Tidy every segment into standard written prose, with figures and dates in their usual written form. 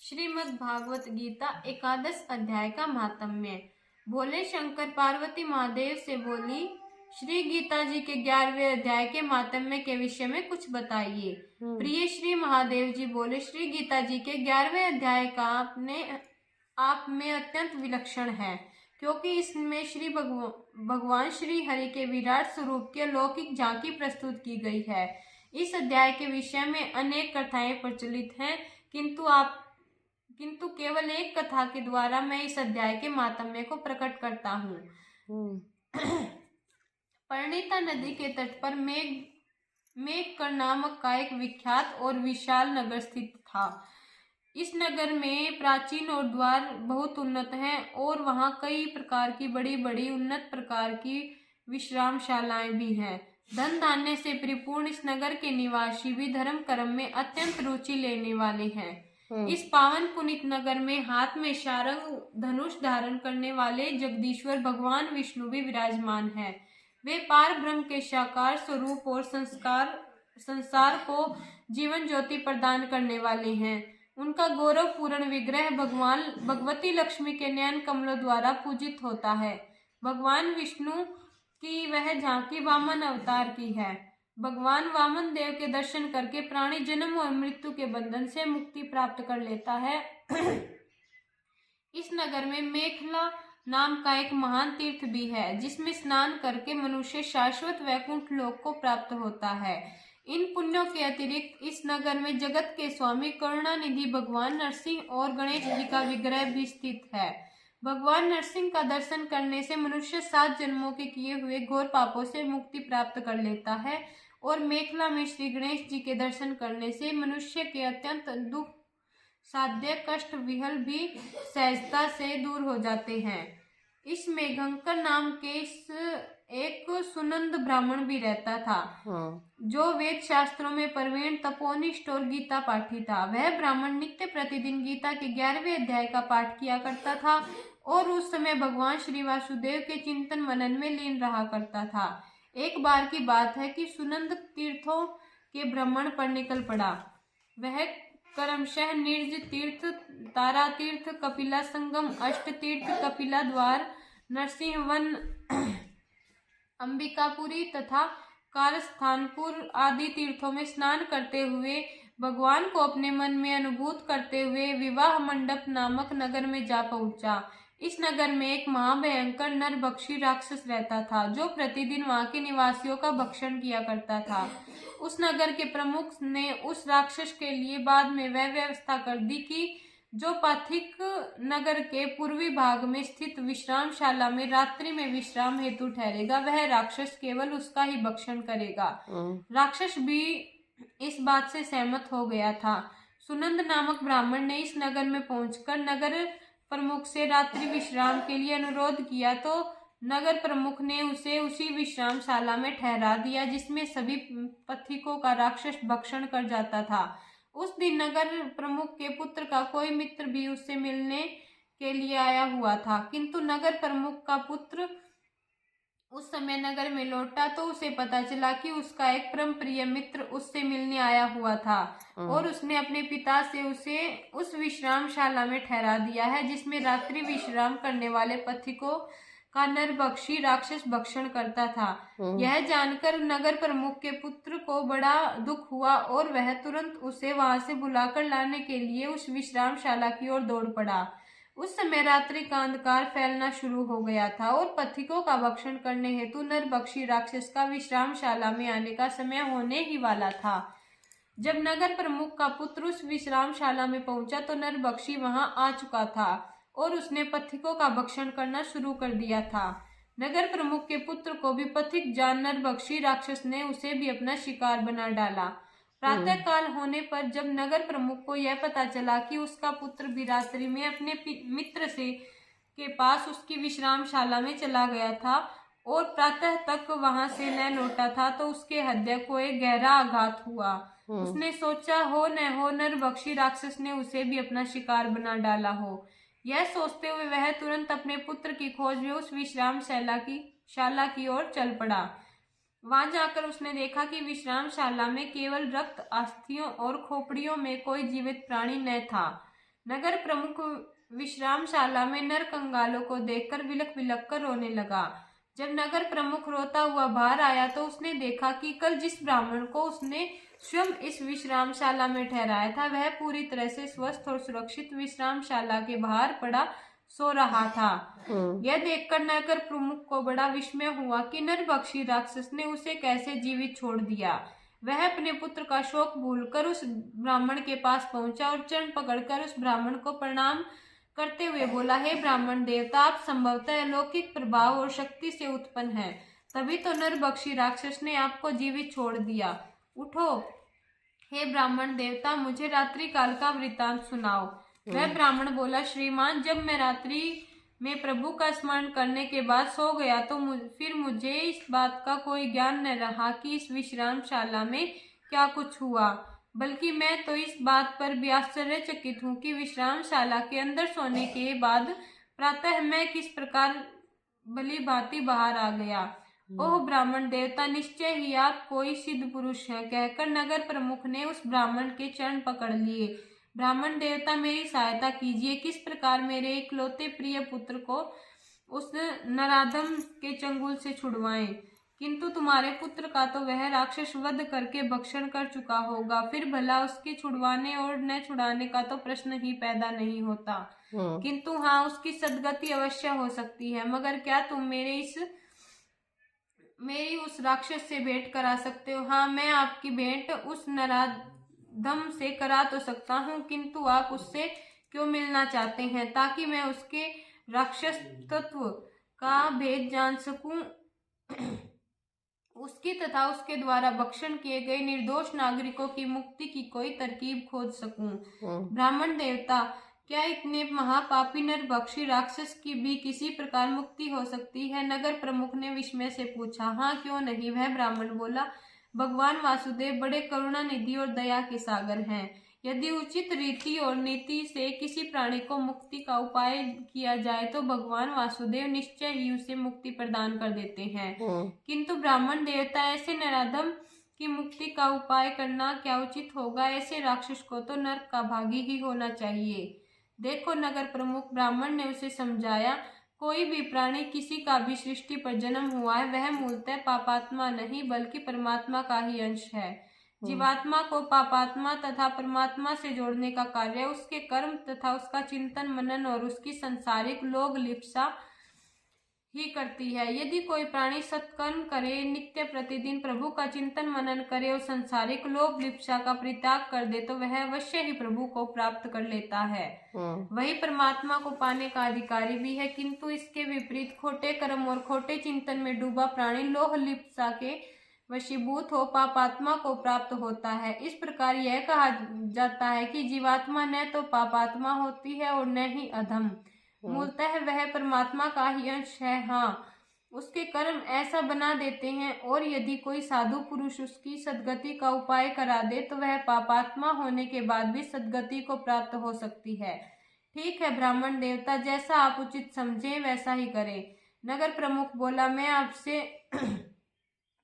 श्रीमद् भागवत गीता एकादश अध्याय का महात्म्य। भोले शंकर पार्वती महादेव से बोली, श्री गीता जी के 11वें अध्याय के महात्म्य के विषय में कुछ बताइए। प्रिय श्री महादेव जी बोले, श्री गीता जी के 11वें अध्याय का अपने आप में अत्यंत विलक्षण है, क्योंकि इसमें श्री भगवान श्री हरि के विराट स्वरूप की अलौकिक झांकी प्रस्तुत की गई है। इस अध्याय के विषय में अनेक कथाएं प्रचलित हैं, किंतु केवल एक कथा के द्वारा मैं इस अध्याय के महात्म्य को प्रकट करता हूँ। पर्णिता नदी के तट पर मेघकर्ण नामक का एक विख्यात और विशाल नगर स्थित था। इस नगर में प्राचीन और द्वार बहुत उन्नत हैं और वहाँ कई प्रकार की बड़ी बड़ी उन्नत प्रकार की विश्रामशालाएं भी हैं। धन धान्य से परिपूर्ण इस नगर के निवासी भी धर्म कर्म में अत्यंत रुचि लेने वाले हैं। इस पावन पुनीत नगर में हाथ में शारंग धनुष धारण करने वाले जगदीश्वर भगवान विष्णु भी विराजमान हैं। वे पार ब्रह्म के साकार स्वरूप और संसार को जीवन ज्योति प्रदान करने वाले हैं। उनका गौरवपूर्ण विग्रह भगवान भगवती लक्ष्मी के नयन कमलों द्वारा पूजित होता है। भगवान विष्णु की वह झांकी वामन अवतार की है। भगवान वामन देव के दर्शन करके प्राणी जन्म और मृत्यु के बंधन से मुक्ति प्राप्त कर लेता है। इस नगर में मेखला नाम का एक महान तीर्थ भी है, जिसमें स्नान करके मनुष्य शाश्वत वैकुंठ लोक को प्राप्त होता है। इन पुण्यों के अतिरिक्त इस नगर में जगत के स्वामी करुणानिधि भगवान नरसिंह और गणेश जी का विग्रह भी स्थित है। भगवान नरसिंह का दर्शन करने से मनुष्य 7 जन्मों के किए हुए घोर पापों से मुक्ति प्राप्त कर लेता है और मेखला में श्री गणेश जी के दर्शन करने से मनुष्य के अत्यंत दुख साध्य कष्ट विहल भी सहजता से दूर हो जाते हैं। इस मेघंकर नाम के एक सुनंद ब्राह्मण भी रहता था, जो वेद शास्त्रों में प्रवीण तपोनिष्ठ और गीता पाठी था। वह ब्राह्मण नित्य प्रतिदिन गीता के 11वें अध्याय का पाठ किया करता था और उस समय भगवान श्री वासुदेव के चिंतन मनन में लीन रहा करता था। एक बार की बात है कि सुनंद तीर्थों के भ्रमण पर निकल पड़ा। वह क्रमशः निर्ज तीर्थ, तारा तीर्थ, कपिला संगम, अष्ट तीर्थ, कपिला द्वार, नरसिंह वन, अंबिकापुरी तथा कारस्थानपुर आदि तीर्थों में स्नान करते हुए भगवान को अपने मन में अनुभूत करते हुए विवाह मंडप नामक नगर में जा पहुंचा। इस नगर में एक महाभयंकर नरभक्षी राक्षस रहता था, जो प्रतिदिन वहां के निवासियों का भक्षण किया करता था। उस नगर के प्रमुख ने उस राक्षस के लिए बाद में वह व्यवस्था कर दी कि जो पथिक नगर के पूर्वी भाग में स्थित विश्रामशाला में रात्रि में विश्राम हेतु ठहरेगा, वह राक्षस केवल उसका ही भक्षण करेगा। राक्षस भी इस बात से सहमत हो गया था। सुनंद नामक ब्राह्मण ने इस नगर में पहुंचकर नगर प्रमुख से रात्रि विश्राम के लिए अनुरोध किया, तो नगर प्रमुख ने उसे उसी विश्रामशाला में ठहरा दिया जिसमें सभी पथिकों का राक्षस भक्षण कर जाता था। उस दिन नगर प्रमुख के पुत्र का कोई मित्र भी उससे मिलने के लिए आया हुआ था, किंतु नगर प्रमुख का पुत्र उस समय नगर में लौटा तो उसे पता चला कि उसका एक परम प्रिय मित्र उससे मिलने आया हुआ था और उसने अपने पिता से उसे उस विश्रामशाला में ठहरा दिया है जिसमें रात्रि विश्राम करने वाले पथिकों का नरभक्षी राक्षस भक्षण करता था। यह जानकर नगर प्रमुख के पुत्र को बड़ा दुख हुआ और वह तुरंत उसे वहां से बुलाकर लाने के लिए उस विश्रामशाला की ओर दौड़ पड़ा। उस समय रात्रि का अंधकार फैलना शुरू हो गया था और पथिकों का भक्षण करने हेतु नरभक्षी राक्षस का विश्रामशाला में आने का समय होने ही वाला था। जब नगर प्रमुख का पुत्र उस विश्रामशाला में पहुंचा तो नरभक्षी वहां आ चुका था और उसने पथिकों का भक्षण करना शुरू कर दिया था। नगर प्रमुख के पुत्र को भी पथिक जान नरभक्षी राक्षस ने उसे भी अपना शिकार बना डाला। प्रातः काल होने पर जब नगर प्रमुख को यह पता चला कि उसका पुत्र भी रात्रि में अपने मित्र से के पास उसकी विश्रामशाला में चला गया था और प्रातः तक वहां से न लौटा था, तो उसके हृदय को एक गहरा आघात हुआ। उसने सोचा हो न हो नरभक्षी राक्षस ने उसे भी अपना शिकार बना डाला हो। यह सोचते हुए वह तुरंत अपने पुत्र की खोज में उस विश्रामशाला की ओर चल पड़ा। वहां जाकर उसने देखा कि विश्रामशाला में केवल रक्त, अस्थियों और खोपड़ियों में कोई जीवित प्राणी न था। नगर प्रमुख विश्रामशाला में नर कंगालों को देखकर बिलख बिलख कर रोने लगा। जब नगर प्रमुख रोता हुआ बाहर आया तो उसने देखा कि कल जिस ब्राह्मण को उसने स्वयं इस विश्रामशाला में ठहराया था वह पूरी तरह से स्वस्थ और सुरक्षित विश्रामशाला के बाहर पड़ा सो रहा था। यह देखकर नगर प्रमुख को बड़ा विस्मय हुआ कि नरभक्षी राक्षस ने उसे कैसे जीवित छोड़ दिया। वह अपने पुत्र का शोक भूलकर उस ब्राह्मण के पास पहुंचा और चरण पकड़कर उस ब्राह्मण को प्रणाम करते हुए बोला, हे ब्राह्मण देवता, आप संभवतः अलौकिक प्रभाव और शक्ति से उत्पन्न हैं, तभी तो नरभक्षी राक्षस ने आपको जीवित छोड़ दिया। उठो हे ब्राह्मण देवता, मुझे रात्रि काल का वृतांत सुनाओ। वह ब्राह्मण बोला, श्रीमान, जब मैं रात्रि में प्रभु का स्मरण करने के बाद सो गया तो फिर मुझे इस बात का कोई ज्ञान न रहा कि इस विश्रामशाला में क्या कुछ हुआ, बल्कि मैं तो इस बात पर भी आश्चर्यचकित हूँ कि विश्रामशाला के अंदर सोने के बाद प्रातः मैं किस प्रकार भली भांति बाहर आ गया। ओह ब्राह्मण देवता, निश्चय ही आप कोई सिद्ध पुरुष हैं, कहकर नगर प्रमुख ने उस ब्राह्मण के चरण पकड़ लिए। ब्राह्मण देवता, मेरी सहायता कीजिए, किस प्रकार मेरे इकलौते प्रिय पुत्र को उस नराधम के चंगुल से छुड़वाएं। किंतु तुम्हारे पुत्र का तो वह राक्षस वध करके भक्षण कर चुका होगा, फिर भला उसके छुड़वाने और न छुड़ाने का तो प्रश्न ही पैदा नहीं होता। किंतु हाँ, उसकी सद्गति अवश्य हो सकती है। मगर क्या तुम मेरी उस राक्षस से भेंट करा सकते हो? हाँ, मैं आपकी भेंट उस नराधम से करा तो सकता हूँ, किंतु आप उससे क्यों मिलना चाहते हैं? ताकि मैं उसके राक्षस तत्व का भेद जान सकूं, उसकी तथा उसके द्वारा भक्षण किए गए निर्दोष नागरिकों की मुक्ति की कोई तरकीब खोज सकूं। ब्राह्मण देवता, क्या इतने महापापी नरभक्षी राक्षस की भी किसी प्रकार मुक्ति हो सकती है? नगर प्रमुख ने विस्मय से पूछा। हाँ, क्यों नहीं, वह ब्राह्मण बोला। भगवान वासुदेव बड़े करुणा निधि और दया के सागर हैं। यदि उचित रीति और नीति से किसी प्राणी को मुक्ति का उपाय किया जाए तो भगवान वासुदेव निश्चय ही उसे मुक्ति प्रदान कर देते हैं। किंतु ब्राह्मण देवता, ऐसे नराधम की मुक्ति का उपाय करना क्या उचित होगा? ऐसे राक्षस को तो नरक का भागी ही होना चाहिए। देखो नगर प्रमुख, ब्राह्मण ने उसे समझाया, कोई भी प्राणी किसी का भी सृष्टि पर जन्म हुआ है वह मूलतः पापात्मा नहीं बल्कि परमात्मा का ही अंश है। जीवात्मा को पापात्मा तथा परमात्मा से जोड़ने का कार्य उसके कर्म तथा उसका चिंतन मनन और उसकी संसारिक लोभ लिप्सा ही करती है। यदि कोई प्राणी सत्कर्म करे, नित्य प्रतिदिन प्रभु का चिंतन मनन करे और संसारिक लोभ लिप्सा का परित्याग कर दे तो वह अवश्य ही प्रभु को प्राप्त कर लेता है। वही परमात्मा को पाने का अधिकारी भी है। किंतु इसके विपरीत खोटे कर्म और खोटे चिंतन में डूबा प्राणी लोभ लिप्सा के वशीभूत हो पापात्मा को प्राप्त होता है। इस प्रकार यह कहा जाता है कि जीवात्मा न तो पापात्मा होती है और न ही अधम, मूलतः वह परमात्मा का ही अंश है। हाँ, उसके कर्म ऐसा बना देते हैं और यदि कोई साधु पुरुष उसकी सद्गति का उपाय करा दे तो वह पापात्मा होने के बाद भी सद्गति को प्राप्त हो सकती है। ठीक है ब्राह्मण देवता, जैसा आप उचित समझे वैसा ही करें। नगर प्रमुख बोला, मैं आपसे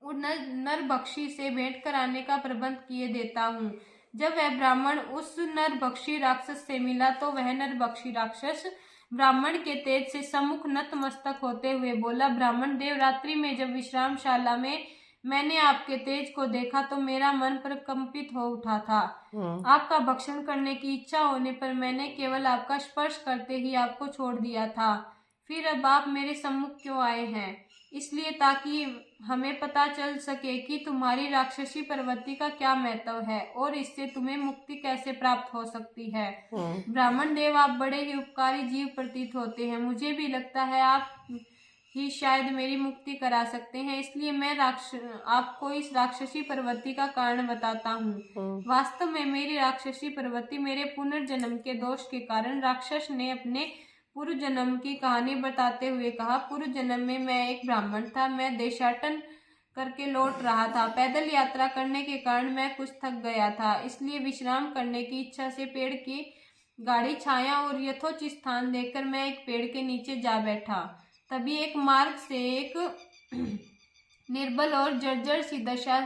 नरभक्षी से भेंट कराने का प्रबंध किए देता हूँ। जब वह ब्राह्मण उस नरभक्षी राक्षस से मिला तो वह नरभक्षी राक्षस ब्राह्मण के तेज से सम्मुख नतमस्तक होते हुए बोला, ब्राह्मण देव, रात्रि में जब विश्रामशाला में मैंने आपके तेज को देखा तो मेरा मन प्रकंपित हो उठा था। आपका भक्षण करने की इच्छा होने पर मैंने केवल आपका स्पर्श करते ही आपको छोड़ दिया था। फिर अब आप मेरे सम्मुख क्यों आए हैं? इसलिए ताकि हमें पता चल सके कि तुम्हारी राक्षसी प्रवृत्ति का क्या महत्व है और इससे तुम्हें मुक्ति कैसे प्राप्त हो सकती है। ब्राह्मण देव, आप बड़े ही उपकारी जीव प्रतीत होते हैं। मुझे भी लगता है आप ही शायद मेरी मुक्ति करा सकते हैं, इसलिए मैं आपको इस राक्षसी प्रवृत्ति का कारण बताता हूँ। वास्तव में मेरी राक्षसी प्रवृत्ति मेरे पुनर्जन्म के दोष के कारण। राक्षस ने अपने पूर्व जन्म की कहानी बताते हुए कहा, पूर्व जन्म में मैं एक ब्राह्मण था। मैं देशाटन करके लौट रहा था। पैदल यात्रा करने के कारण मैं कुछ थक गया था, इसलिए विश्राम करने की इच्छा से पेड़ की गाढ़ी छाया और यथोचित स्थान देखकर मैं एक पेड़ के नीचे जा बैठा। तभी एक मार्ग से एक निर्बल और जर्जर सी दशा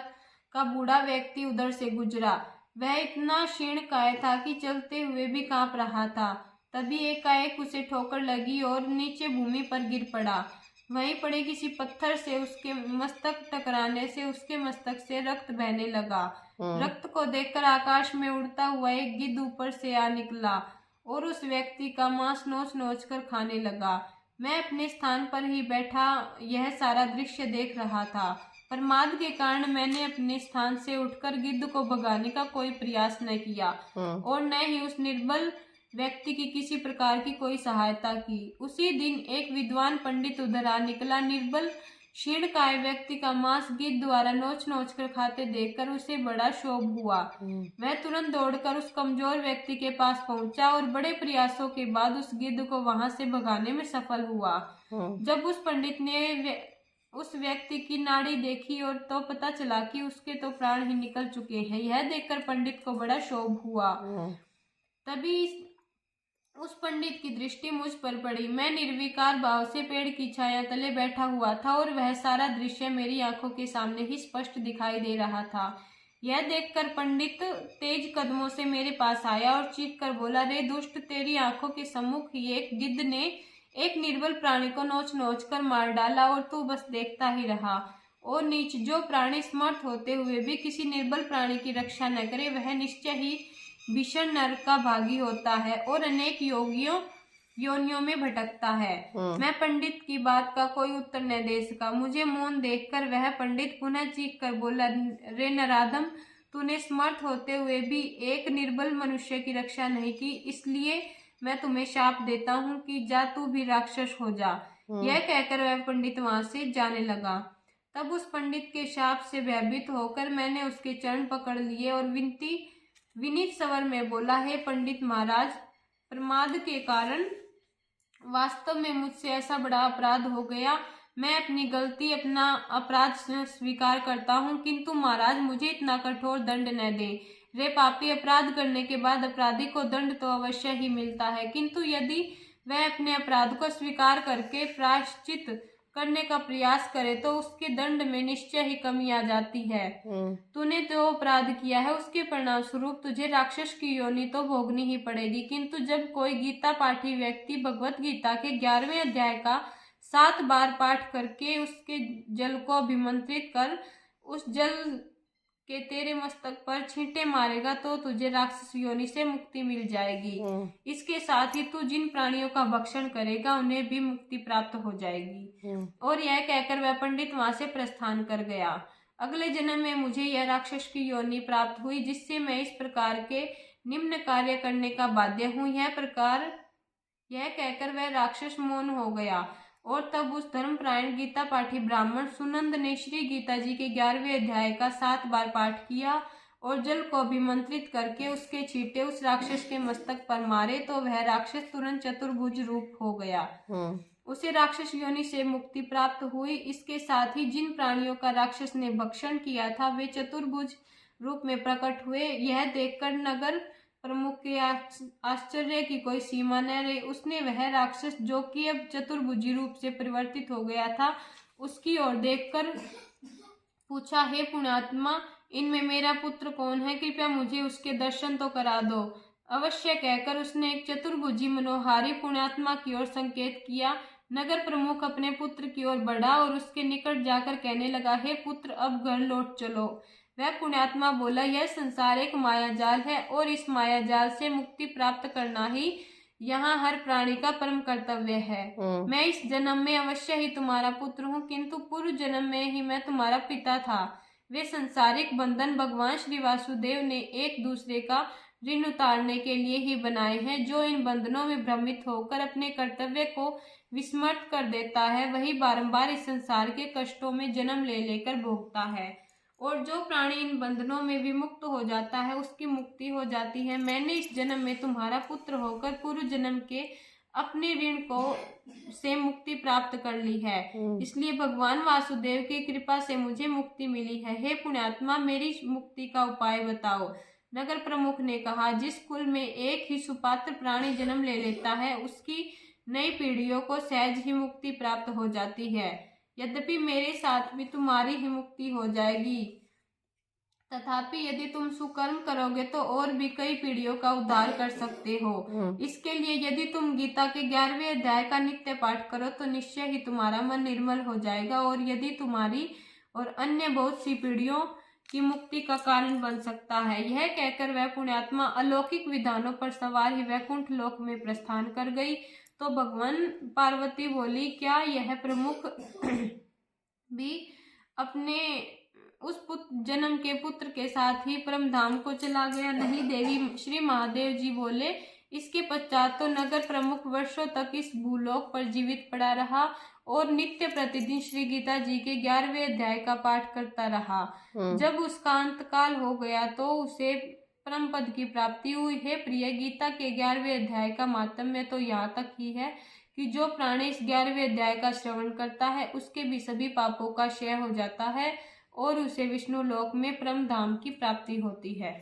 का बूढ़ा व्यक्ति उधर से गुजरा। वह इतना क्षीणकाय था कि चलते हुए भी कांप रहा था। तभी एकाएक उसे ठोकर लगी और नीचे भूमि पर गिर पड़ा। वहीं पड़े किसी पत्थर से उसके मस्तक टकराने से उसके मस्तक से रक्त बहने लगा। रक्त को देखकर आकाश में उड़ता हुआ एक गिद्ध ऊपर से आ निकला और उस व्यक्ति का मांस नोच नोच कर खाने लगा। मैं अपने स्थान पर ही बैठा यह सारा दृश्य देख रहा था। प्रमाद के कारण मैंने अपने स्थान से उठकर गिद्ध को भगाने का कोई प्रयास न किया और न ही उस निर्बल व्यक्ति की किसी प्रकार की कोई सहायता की। उसी दिन एक विद्वान पंडित उधर आ निकला। निर्बल क्षीणकाय व्यक्ति का मांस गिद्ध द्वारा नोच नोच कर खाते देखकर उसे बड़ा क्षोभ हुआ। वह तुरंत दौड़कर उस कमजोर व्यक्ति के पास पहुंचा और बड़े प्रयासों के बाद उस गिद्ध को वहां से भगाने में सफल हुआ। जब उस पंडित ने उस व्यक्ति की नाड़ी देखी और तो पता चला कि उसके तो प्राण ही निकल चुके हैं। यह देखकर पंडित को बड़ा क्षोभ हुआ। तभी उस पंडित की दृष्टि मुझ पर पड़ी। मैं निर्विकार भाव से पेड़ की छाया तले बैठा हुआ था और वह सारा दृश्य मेरी आंखों के सामने ही स्पष्ट दिखाई दे रहा था। यह देखकर पंडित तेज कदमों से मेरे पास आया और चीख कर बोला, रे दुष्ट, तेरी आंखों के सम्मुख ही एक गिद्ध ने एक निर्बल प्राणी को नोच नोच कर मार डाला और तू बस देखता ही रहा। और नीच, जो प्राणी समर्थ होते हुए भी किसी निर्बल प्राणी की रक्षा न करे वह निश्चय ही भीषण नरक का भागी होता है और अनेक योनियों में भटकता है। मैं पंडित की बात का कोई उत्तर न दे सका। मुझे मौन देखकर वह पंडित पुनः चीख कर बोला, रे नराधम, तूने समर्थ होते हुए भी एक निर्बल मनुष्य की रक्षा नहीं की, इसलिए मैं तुम्हें शाप देता हूँ कि जा तू भी राक्षस हो जा। यह कहकर वह पंडित वहां से जाने लगा। तब उस पंडित के शाप से भयभीत होकर मैंने उसके चरण पकड़ लिए और विनीत स्वर में बोला, हे पंडित महाराज, प्रमाद के कारण वास्तव में मुझसे ऐसा बड़ा अपराध हो गया। मैं अपनी गलती, अपना अपराध स्वीकार करता हूँ, किंतु महाराज मुझे इतना कठोर दंड न दें। रे पापी, अपराध करने के बाद अपराधी को दंड तो अवश्य ही मिलता है, किंतु यदि वह अपने अपराध को स्वीकार करके प्रायश्चित करने का प्रयास करे तो उसके दंड में निश्चय ही कमी आ जाती है। तूने जो अपराध किया है उसके परिणाम स्वरूप तुझे राक्षस की योनि तो भोगनी ही पड़ेगी, किंतु जब कोई गीता पाठी व्यक्ति भगवत गीता के 11वें अध्याय का 7 बार पाठ करके उसके जल को अभिमंत्रित कर उस जल के तेरे मस्तक पर छींटे मारेगा तो तुझे राक्षस योनि से मुक्ति मिल जाएगी। इसके साथ ही तू जिन प्राणियों का भक्षण करेगा उन्हें भी मुक्ति प्राप्त हो जाएगी। और यह कहकर वह पंडित वहां से प्रस्थान कर गया। अगले जन्म में मुझे यह राक्षस की योनि प्राप्त हुई, जिससे मैं इस प्रकार के निम्न कार्य करने का बाध्य हूँ। यह कहकर वह राक्षस मौन हो गया और तब उस धर्मपरायण गीता पाठी ब्राह्मण सुनंद ने श्री गीता जी के 11वें अध्याय का 7 बार पाठ किया और जल को अभिमंत्रित करके उसके छींटे उस राक्षस के मस्तक पर मारे तो वह राक्षस तुरंत चतुर्भुज रूप हो गया। उसे राक्षस योनि से मुक्ति प्राप्त हुई। इसके साथ ही जिन प्राणियों का राक्षस ने भक्षण किया था वे चतुर्भुज रूप में प्रकट हुए। यह देखकर नगर प्रमुख के आश्चर्य की कोई सीमा न रही। उसने वह राक्षस जो कि अब चतुर्भुजी रूप से परिवर्तित हो गया था उसकी ओर देखकर पूछा, हे पुण्यात्मा, इनमें मेरा पुत्र कौन है? कृपया मुझे उसके दर्शन तो करा दो। अवश्य कहकर उसने एक चतुर्भुजी मनोहारी पुण्यात्मा की ओर संकेत किया। नगर प्रमुख अपने पुत्र की ओर बढ़ा और उसके निकट जाकर कहने लगा, हे पुत्र, अब घर लौट चलो। वह पुण्यात्मा बोला, यह संसार एक माया जाल है और इस माया जाल से मुक्ति प्राप्त करना ही यहाँ हर प्राणी का परम कर्तव्य है। मैं इस जन्म में अवश्य ही तुम्हारा पुत्र हूँ, किंतु पूर्व जन्म में ही मैं तुम्हारा पिता था। वे संसारिक बंधन भगवान श्री वासुदेव ने एक दूसरे का ऋण उतारने के लिए ही बनाए हैं। जो इन बंधनों में भ्रमित होकर अपने कर्तव्य को विस्मृत कर देता है वही बारंबार इस संसार के कष्टों में जन्म ले लेकर भोगता है, और जो प्राणी इन बंधनों में विमुक्त हो जाता है उसकी मुक्ति हो जाती है। मैंने इस जन्म में तुम्हारा पुत्र होकर पूर्व जन्म के अपने ऋण को से मुक्ति प्राप्त कर ली है, इसलिए भगवान वासुदेव की कृपा से मुझे मुक्ति मिली है। हे पुण्यात्मा, मेरी मुक्ति का उपाय बताओ। नगर प्रमुख ने कहा, जिस कुल में एक ही सुपात्र प्राणी जन्म ले लेता है उसकी नई पीढ़ियों को सहज ही मुक्ति प्राप्त हो जाती है। यद्यपि मेरे साथ भी तुम्हारी ही मुक्ति हो जाएगी। तथापि यदि तुम सुकर्म करोगे तो और भी कई पीढ़ियों का उद्धार कर सकते हो। इसके लिए यदि तुम गीता के 11वें अध्याय का नित्य पाठ करो तो निश्चय ही तुम्हारा मन निर्मल हो जाएगा और यदि तुम्हारी और अन्य बहुत सी पीढ़ियों की मुक्ति का कारण बन सकता है। यह कहकर वह पुण्यात्मा अलौकिक विधानों पर सवार ही वैकुंठ लोक में प्रस्थान कर गई। तो भगवान पार्वती बोली, क्या यह प्रमुख भी अपने उस जन्म के पुत्र के साथ ही परम धाम को चला गया? नहीं देवी। श्री महादेव जी बोले, इसके पश्चात तो नगर प्रमुख वर्षों तक इस भूलोक पर जीवित पड़ा रहा और नित्य प्रतिदिन श्री गीता जी के 11वें अध्याय का पाठ करता रहा। जब उसका अंतकाल हो गया तो उसे परम पद की प्राप्ति हुई। हे प्रिय, गीता के 11वें अध्याय का माहात्म्य तो यहाँ तक ही है कि जो प्राणी इस 11वें अध्याय का श्रवण करता है उसके भी सभी पापों का क्षय हो जाता है और उसे विष्णु लोक में परम धाम की प्राप्ति होती है।